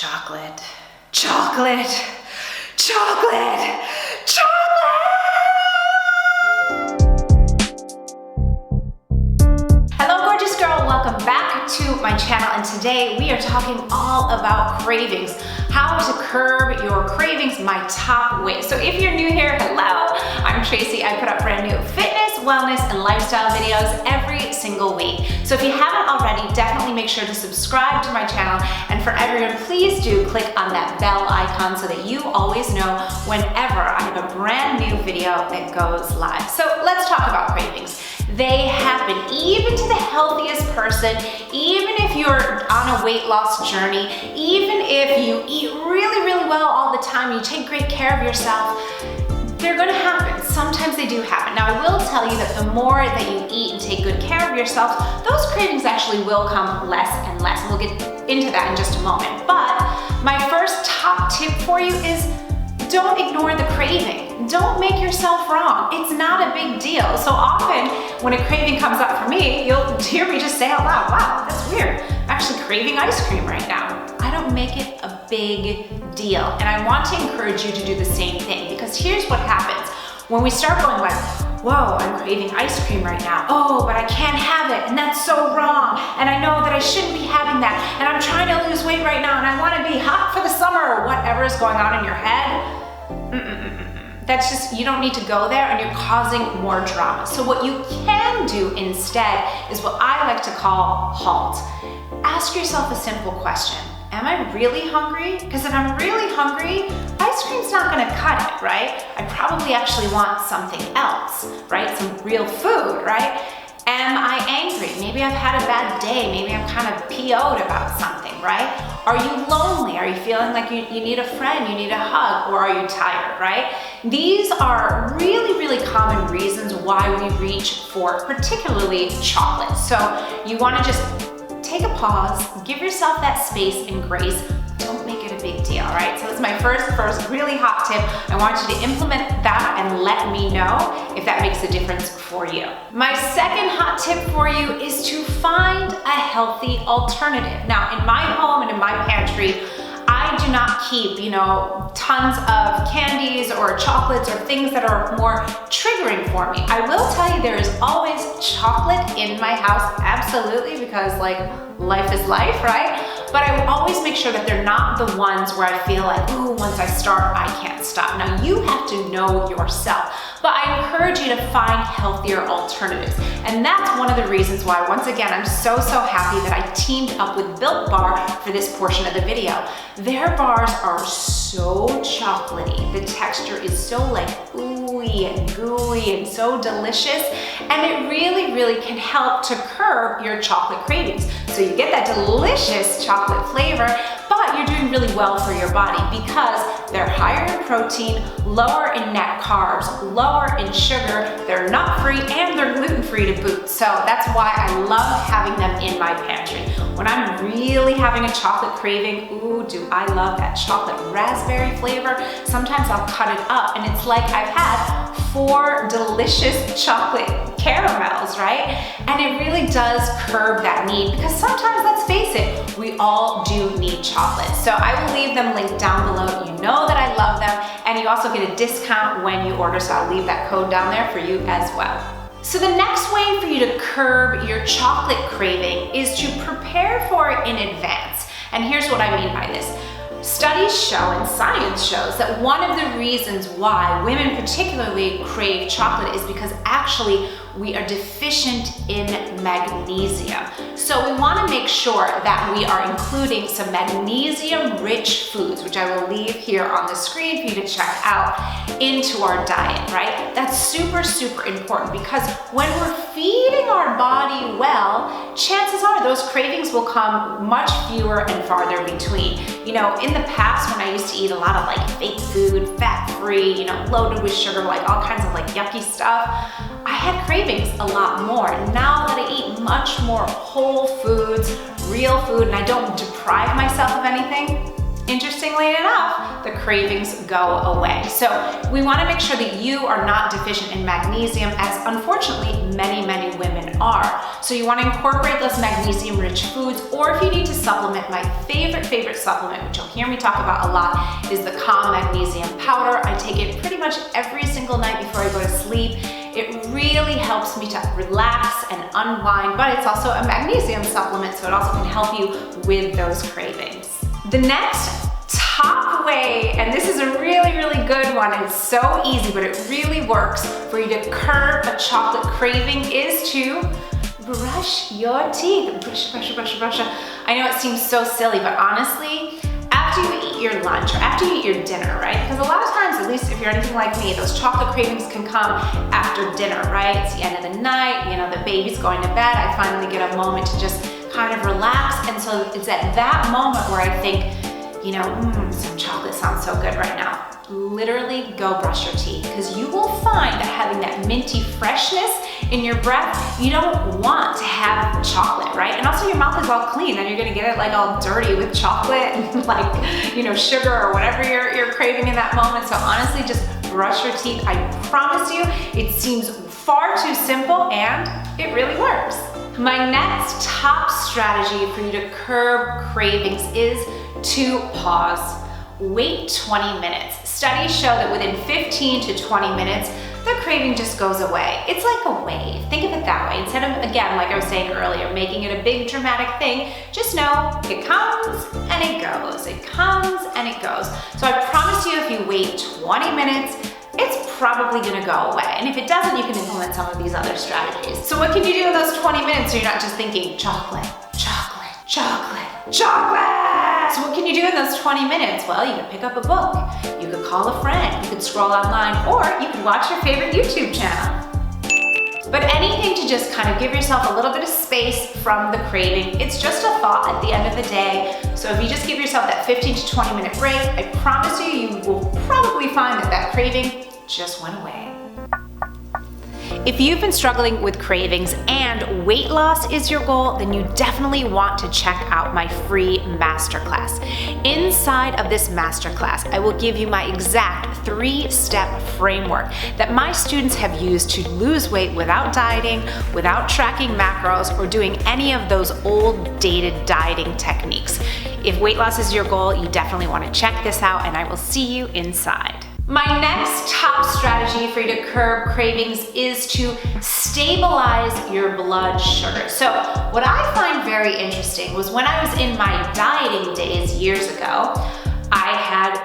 Chocolate, chocolate, chocolate, chocolate! Hello, gorgeous girl. Welcome back to my channel, and today we are talking all about cravings. How to curb your cravings, my top way. So if you're new here, hello, I'm Tracy. I put up brand new fitness, wellness, and lifestyle videos every single week. So if you haven't already, definitely make sure to subscribe to my channel. And for everyone, please do click on that bell icon so that you always know whenever I have a brand new video that goes live. So let's talk about cravings. They happen even to the healthiest person, even if you're on a weight loss journey, even if you eat really, really well all the time, you take great care of yourself, they're gonna happen. Sometimes they do happen. Now, I will tell you that the more that you eat and take good care of yourself, those cravings actually will come less and less. And we'll get into that in just a moment. But my first top tip for you is don't ignore the craving. Don't make yourself wrong. It's not a big deal. So often when a craving comes up for me, you'll hear me just say out loud, wow, that's weird. I'm actually craving ice cream right now. I don't make it a big deal. And I want to encourage you to do the same thing, because here's what happens. When we start going like, whoa, I'm craving ice cream right now. Oh, but I can't have it, and that's so wrong. And I know that I shouldn't be having that. And I'm trying to lose weight right now, and I want to be hot for the summer, or whatever is going on in your head. That's just, you don't need to go there, and you're causing more drama. So what you can do instead is what I like to call halt. Ask yourself a simple question. Am I really hungry? Because if I'm really hungry, ice cream's not gonna cut it, right? I probably actually want something else, right? Some real food, right? Am I angry? Maybe I've had a bad day. Maybe I'm kind of PO'd about something, right? Are you lonely? Are you feeling like you need a friend, you need a hug, or are you tired, right? These are really, really common reasons why we reach for particularly chocolate. So you wanna just take a pause, give yourself that space and grace. Don't make it a big deal, right? So that's my first really hot tip. I want you to implement that and let me know if that makes a difference for you. My second hot tip for you is to find a healthy alternative. Now, in my home and in my pantry, I do not keep, tons of candies or chocolates or things that are more triggering for me. I will tell you there is always chocolate in my house, absolutely, because life is life, right? But I will always make sure that they're not the ones where I feel like, ooh, once I start, I can't stop. Now, you have to know yourself, but I encourage you to find healthier alternatives. And that's one of the reasons why, once again, I'm so happy that I teamed up with Built Bar for this portion of the video. Their bars are so chocolatey. The texture is so ooey and gooey and so delicious. And it really, really can help to curb your chocolate cravings. So you get that delicious chocolate flavor, but you're doing really well for your body because they're higher in protein, lower in net carbs, lower in sugar, they're nut-free, and they're gluten-free to boot. So that's why I love having them in my pantry. When I'm really having a chocolate craving, ooh, do I love that chocolate raspberry flavor. Sometimes I'll cut it up and it's like I've had 4 delicious chocolate caramels, right? And it really does curb that need, because sometimes, let's face it, we all do need chocolate. So I will leave them linked down below. You know that I love them, and you also get a discount when you order, so I'll leave that code down there for you as well. So the next way for you to curb your chocolate craving is to prepare for it in advance. And here's what I mean by this. Studies show and science shows that one of the reasons why women particularly crave chocolate is because actually we are deficient in magnesium. So we want to make sure that we are including some magnesium-rich foods, which I will leave here on the screen for you to check out, into our diet, right? That's super important, because when we're feeding our body well, chances are those cravings will come much fewer and farther between. In the past, when I used to eat a lot of fake food, fat-free, loaded with sugar, all kinds of yucky stuff, I had cravings a lot more. Now that I eat much more whole foods, real food, and I don't deprive myself of anything, interestingly enough, the cravings go away. So we want to make sure that you are not deficient in magnesium, as unfortunately many women are. So you want to incorporate those magnesium-rich foods, or if you need to supplement, my favorite supplement, which you'll hear me talk about a lot, is the Calm Magnesium Powder. I take it pretty much every single night before I go to sleep. It really helps me to relax and unwind, but it's also a magnesium supplement, so it also can help you with those cravings. The next top way, and this is a really good one, it's so easy, but it really works for you to curb a chocolate craving, is to brush your teeth. Brush. I know it seems so silly, but honestly, after you eat your lunch or after you eat your dinner, right? Because a lot of times, at least if you're anything like me, those chocolate cravings can come after dinner, right? It's the end of the night, you know, the baby's going to bed. I finally get a moment to just kind of relax. And so it's at that moment where I think, you know, some chocolate sounds so good right now. Literally go brush your teeth, because you will find that having that minty freshness in your breath, you don't want to have chocolate, right? And also your mouth is all clean, and you're gonna get it like all dirty with chocolate and like, you know, sugar or whatever you're craving in that moment. So honestly, just brush your teeth. I promise you, it seems far too simple and it really works. My next top strategy for you to curb cravings is to pause. Wait 20 minutes. Studies show that within 15 to 20 minutes, the craving just goes away. It's like a wave. Think of it that way. Instead of, again, like I was saying earlier, making it a big dramatic thing, just know it comes and it goes. It comes and it goes. So I promise you, if you wait 20 minutes, it's probably gonna go away. And if it doesn't, you can implement some of these other strategies. So what can you do in those 20 minutes so you're not just thinking chocolate? So what can you do in those 20 minutes? Well, you could pick up a book, you could call a friend, you could scroll online, or you could watch your favorite YouTube channel. But anything to just kind of give yourself a little bit of space from the craving. It's just a thought at the end of the day. So if you just give yourself that 15 to 20 minute break, I promise you, you will probably find that that craving just went away. If you've been struggling with cravings and weight loss is your goal, then you definitely want to check out my free masterclass. Inside of this masterclass, I will give you my exact 3-step framework that my students have used to lose weight without dieting, without tracking macros, or doing any of those old dated dieting techniques. If weight loss is your goal, you definitely want to check this out, and I will see you inside. My next top strategy for you to curb cravings is to stabilize your blood sugar. So what I find very interesting was when I was in my dieting days years ago, I had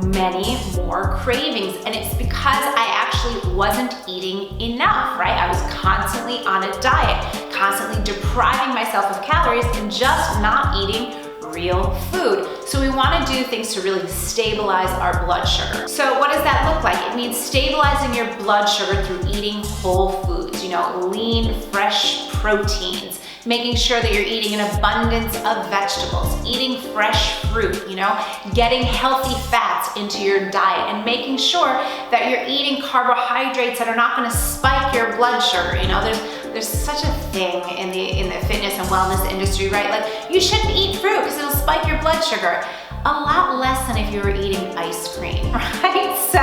many more cravings, and it's because I actually wasn't eating enough, right? I was constantly on a diet, constantly depriving myself of calories and just not eating real food. So we want to do things to really stabilize our blood sugar. So what does that look like? It means stabilizing your blood sugar through eating whole foods, you know, lean, fresh proteins, making sure that you're eating an abundance of vegetables, eating fresh fruit, you know, getting healthy fats into your diet, and making sure that you're eating carbohydrates that are not going to spike your blood sugar. You know, there's such a thing in the fitness and wellness industry, right? Like, you shouldn't eat fruit because it'll spike your blood sugar. A lot less than if you were eating ice cream, right? So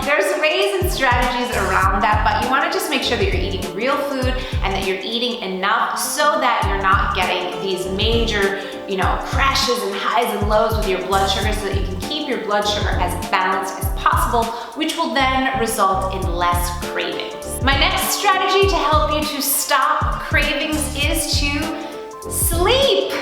there's ways and strategies around that, but you want to just make sure that you're eating real food and that you're eating enough so that you're not getting these major, you know, crashes and highs and lows with your blood sugar, so that you can keep your blood sugar as balanced as possible, which will then result in less cravings. My next strategy to help you to stop cravings is to sleep.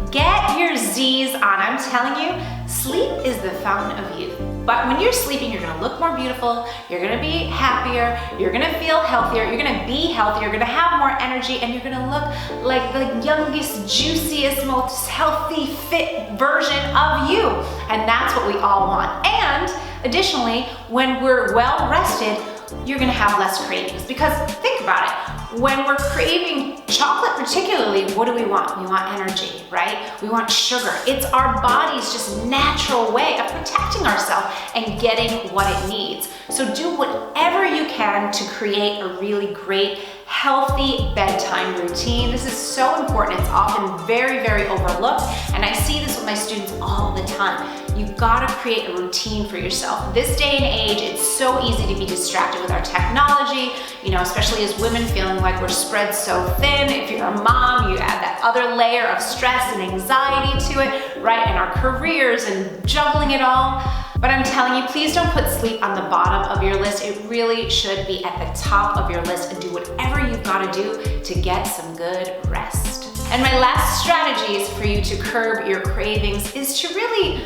Get your Z's on. I'm telling you, sleep is the fountain of youth. But when you're sleeping, you're gonna look more beautiful, you're gonna be happier, you're gonna feel healthier, you're gonna be healthier, you're gonna have more energy, and you're gonna look like the youngest, juiciest, most healthy, fit version of you. And that's what we all want. And additionally, when we're well rested, you're gonna have less cravings. Because think about it, when we're craving chocolate particularly, what do we want? We want energy, right? We want sugar. It's our body's just natural way of protecting ourselves and getting what it needs. So do whatever you can to create a really great, healthy bedtime routine. This is so important. It's often very overlooked, and I see this with my students all the time. you gotta create a routine for yourself. This day and age, it's so easy to be distracted with our technology, especially as women feeling like we're spread so thin. If you're a mom, you add that other layer of stress and anxiety to it, right? And our careers and juggling it all. But I'm telling you, please don't put sleep on the bottom of your list. It really should be at the top of your list, and do whatever you've got to do to get some good rest. And my last strategies for you to curb your cravings is to really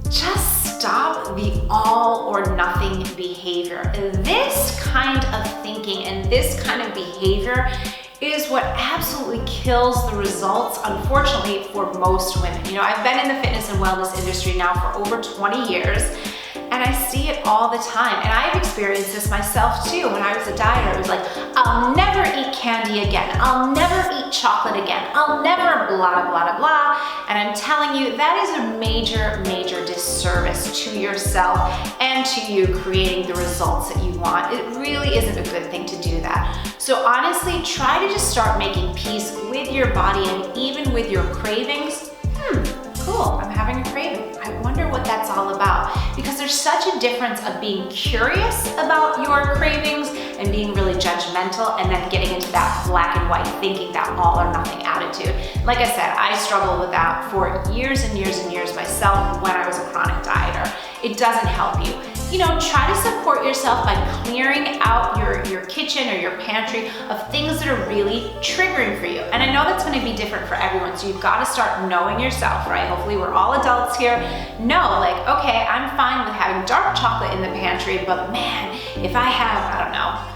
just stop the all or nothing behavior. This kind of thinking and this kind of behavior is what absolutely kills the results, unfortunately, for most women. I've been in the fitness and wellness industry now for over 20 years, and I see it all the time. And I've experienced this myself too. When I was a dieter, I was like, I'll never eat candy again. I'll never eat chocolate again. I'll never blah, blah, blah, blah. And I'm telling you, that is a major, major disservice to yourself and to you creating the results that you want. It really isn't a good thing to do that. So honestly, try to just start making peace with your body and even with your cravings. Cool, I'm having a craving. I wonder what that's all about. Because there's such a difference of being curious about your cravings and being really judgmental, and then getting into that black and white thinking, that all or nothing attitude. Like I said, I struggled with that for years and years and years myself when I was a chronic dieter. It doesn't help you. Try to support yourself by clearing out your kitchen or your pantry of things that are really triggering for you. And I know that's going to be different for everyone, so you've got to start knowing yourself, right? Hopefully we're all adults here. Know, like, okay, I'm fine with having dark chocolate in the pantry, but man, if I have, I don't know,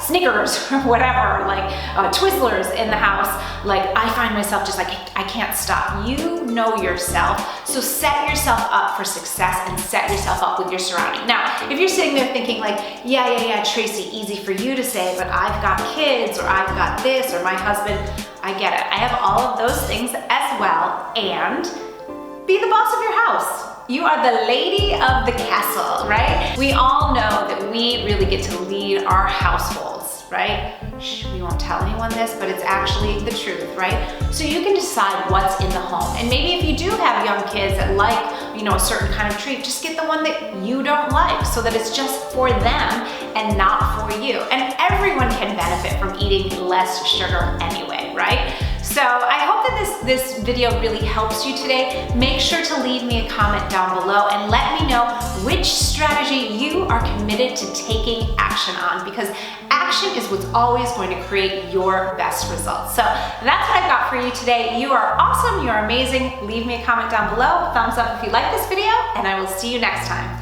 Snickers or whatever, like Twizzlers in the house, like I find myself just like, I can't stop. You know yourself, so set yourself up for success and set yourself up with your surrounding. Now, if you're sitting there thinking like, yeah, Tracy, easy for you to say, but I've got kids, or I've got this, or my husband, I get it. I have all of those things as well, and be the boss of your house. You are the lady of the castle, right? We all know that we really get to lead our households, right? Shh, we won't tell anyone this, but it's actually the truth, right? So you can decide what's in the home. And maybe if you do have young kids that like, a certain kind of treat, just get the one that you don't like, so that it's just for them and not for you. And everyone can benefit from eating less sugar anyway, right? So I hope that this video really helps you today. Make sure to leave me a comment down below and let me know which strategy you are committed to taking action on, because action is what's always going to create your best results. So that's what I've got for you today. You are awesome, you're amazing. Leave me a comment down below, thumbs up if you like this video, and I will see you next time.